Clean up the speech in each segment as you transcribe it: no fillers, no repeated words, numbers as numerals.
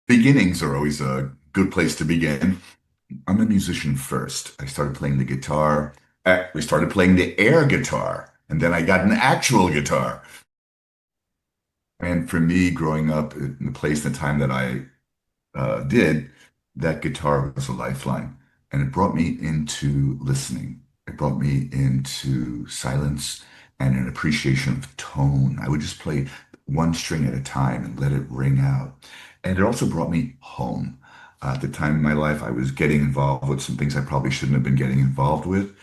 Beginnings are always a good place to begin. I'm a musician first. I started playing the guitar. We started playing the air guitar, and then I got an actual guitar. And for me, growing up in the place and the time that I did, that guitar was a lifeline. And it brought me into listening. It brought me into silence and an appreciation of tone. I would just play one string at a time and let it ring out. And it also brought me home. At the time in my life, I was getting involved with some things I probably shouldn't have been getting involved with,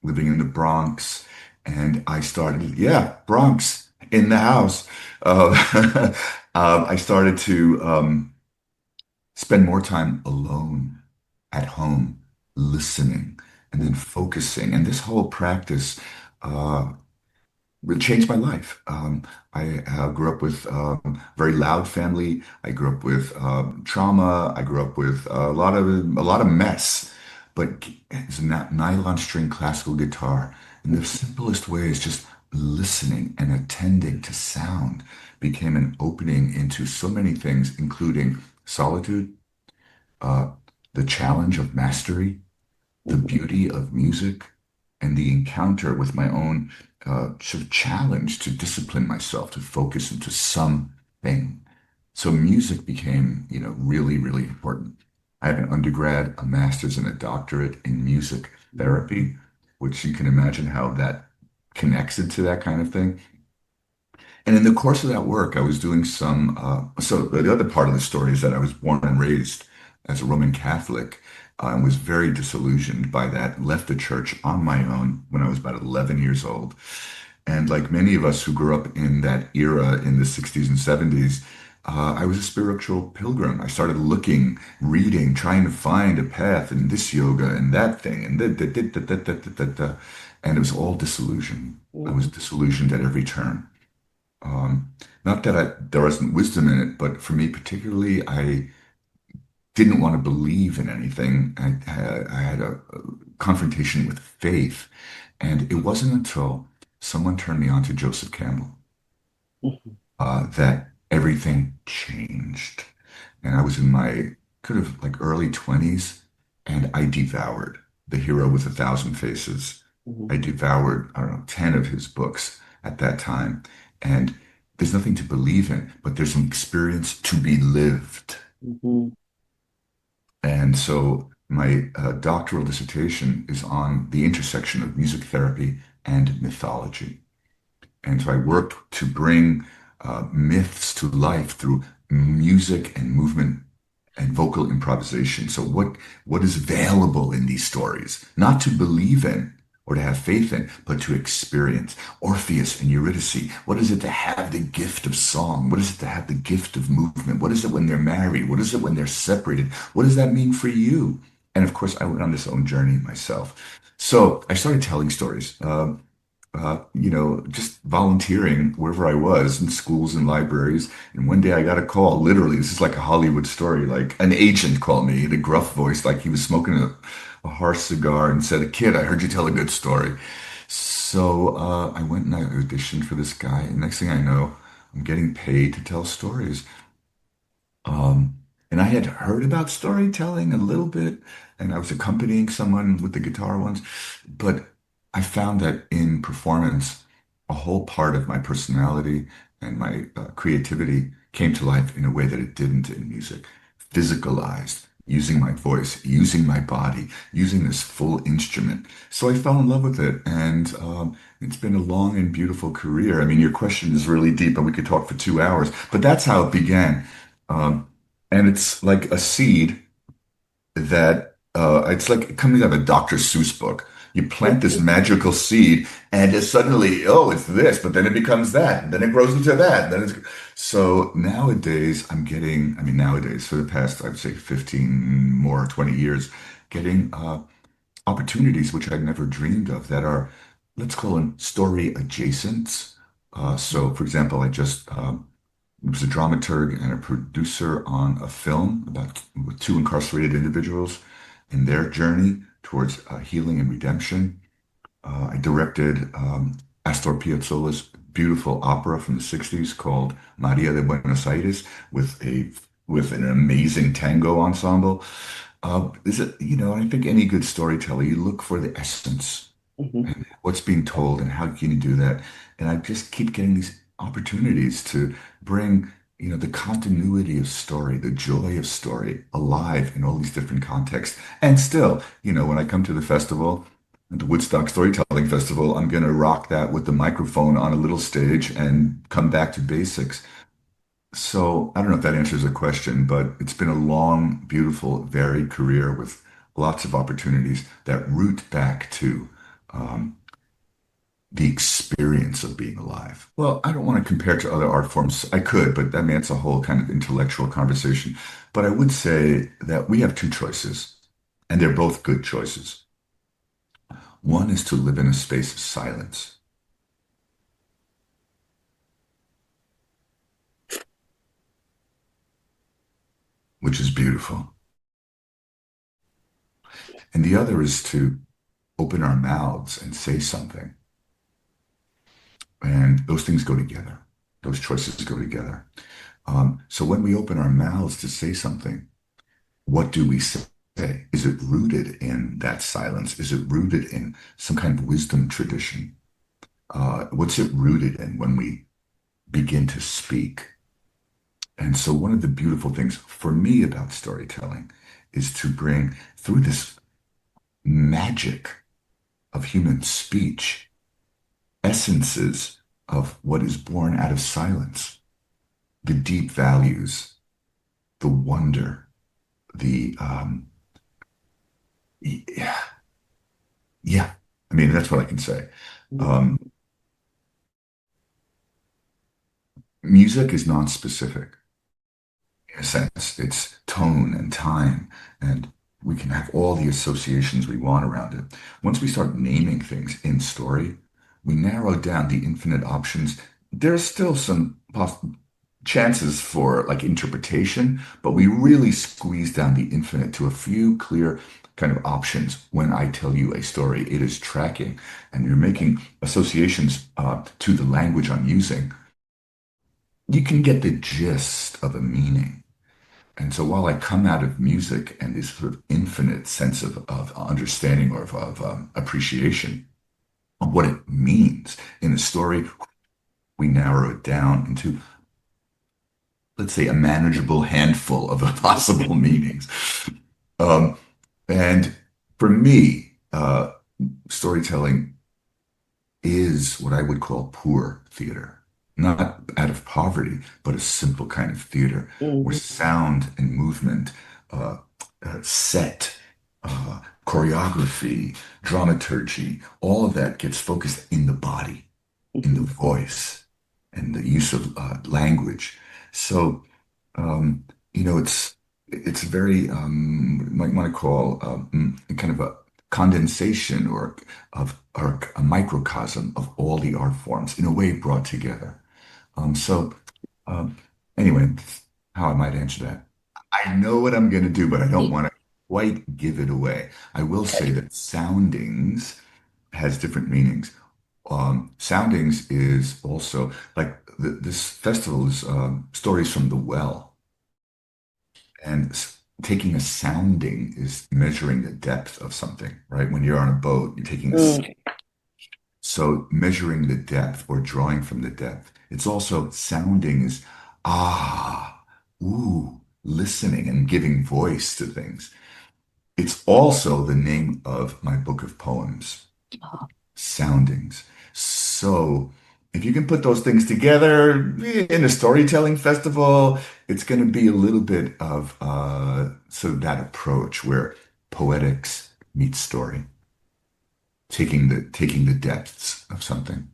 living in the Bronx. And I started, yeah, Bronx in the house. Uh, I started to spend more time alone at home, listening and then focusing. And this whole practice uh, really changed my life. I grew up with a very loud family. I grew up with trauma. I grew up with a lot of mess. But it's a nylon string classical guitar. And the simplest way is just listening and attending to sound became an opening into so many things, including solitude, uh, the challenge of mastery, the beauty of music, and the encounter with my own sort of challenge to discipline myself to focus into something. So music became, really, really important. I have an undergrad, a master's, and a doctorate in music therapy, which you can imagine how that connects into that kind of thing. And in the course of that work, I was doing some. So the other part of the story is that I was born and raised as a Roman Catholic and was very disillusioned by that. Left the church on my own when I was about 11 years old. And like many of us who grew up in that era in the 60s and 70s, I was a spiritual pilgrim. I started looking, reading, trying to find a path in this yoga and that thing and and it was all disillusion. I was Mhm. disillusioned at every turn. Um, Not that there wasn't wisdom in it, but for me particularly, I didn't want to believe in anything. I had a confrontation with faith, and it wasn't until someone turned me on to Joseph Campbell that everything changed. And I was in my kind of like early 20s, and I devoured The Hero with a Thousand Faces. Mhm. I devoured, I don't know, 10 of his books at that time. And there's nothing to believe in, but there's an experience to be lived. Mhm. And so my doctoral dissertation is on the intersection of music therapy and mythology. And so I worked to bring myths to life through music and movement and vocal improvisation. So what is available in these stories, not to believe in or to have faith in, but to experience. Orpheus and Eurydice. What is it to have the gift of song? What is it to have the gift of movement? What is it when they're married? What is it when they're separated? What does that mean for you? And of course, I went on this own journey myself. So I started telling stories. Just volunteering wherever I was in schools and libraries. And one day I got a call, literally, this is like a Hollywood story, like an agent called me, the gruff voice, like he was smoking a harsh cigar and said, "Kid, I heard you tell a good story." So I went and I auditioned for this guy. And next thing I know, I'm getting paid to tell stories. And I had heard about storytelling a little bit, and I was accompanying someone with the guitar once, but I found that in performance, a whole part of my personality and my creativity came to life in a way that it didn't in music. Physicalized, using my voice, using my body, using this full instrument. So I fell in love with it, and it's been a long and beautiful career. I mean, your question is really deep, and we could talk for 2 hours, but that's how it began. Um, and it's like a seed that it's like coming out of a Dr. Seuss book. You plant this magical seed, and it's suddenly, oh, it's this, but then it becomes that, and then it grows into that. And then it's so nowadays I mean, nowadays for the past, I would say 15 more, 20 years, getting opportunities which I'd never dreamed of that are, let's call them story adjacent. So, for example, I just was a dramaturg and a producer on a film about with two incarcerated individuals in their journey towards healing and redemption. I directed Astor Piazzolla's beautiful opera from the 60s called Maria de Buenos Aires with a with an amazing tango ensemble. Is it, I think any good storyteller, you look for the essence Hmm. and what's being told and how can you do that. And I just keep getting these opportunities to bring, the continuity of story, the joy of story alive in all these different contexts. And still, when I come to the festival, the Woodstock Storytelling Festival, I'm going to rock that with the microphone on a little stage and come back to basics. So I don't know if that answers the question, but it's been a long, beautiful, varied career with lots of opportunities that root back to um, the experience of being alive. Well, I don't want to compare to other art forms. I could, but I mean, it's a whole kind of intellectual conversation. But I would say that we have two choices, and they're both good choices. One is to live in a space of silence, which is beautiful. And the other is to open our mouths and say something. And those things go together. Those choices go together. So when we open our mouths to say something, what do we say? Is it rooted in that silence? Is it rooted in some kind of wisdom tradition? What's it rooted in when we begin to speak? And so one of the beautiful things for me about storytelling is to bring through this magic of human speech essences of what is born out of silence, the deep values, the wonder, the yeah, yeah. I mean, that's what I can say. Um, Music is non-specific in a sense. It's tone and time, and we can have all the associations we want around it. Once we start naming things in story, we narrow down the infinite options. There's still some chances for like interpretation, but we really squeeze down the infinite to a few clear kind of options. When I tell you a story, it is tracking, and you're making associations to the language I'm using. You can get the gist of a meaning. And so while I come out of music and this sort of infinite sense of understanding or of appreciation of what it means in a story, we narrow it down into, let's say, a manageable handful of possible meanings. Um, and for me, storytelling is what I would call poor theater, not out of poverty, but a simple kind of theater where Hmm. sound and movement, uh, set, choreography, dramaturgy, all of that gets focused in the body, in the Hmm. voice, and the use of language. So, um, it's very you might want to call kind of a condensation or a microcosm of all the art forms in a way brought together. So um, anyway, that's how I might answer that. I know what I'm going to do, but I don't want to quite give it away. I will say that soundings has different meanings. Soundings is also like this festival is stories from the well, and taking a sounding is measuring the depth of something, right? When you're on a boat, you're taking a Mm. so measuring the depth or drawing from the depth. It's also sounding is ah, ooh, listening and giving voice to things. It's also the name of my book of poems, Soundings. So if you can put those things together in a storytelling festival, it's going to be a little bit of sort of that approach where poetics meets story, taking the depths of something.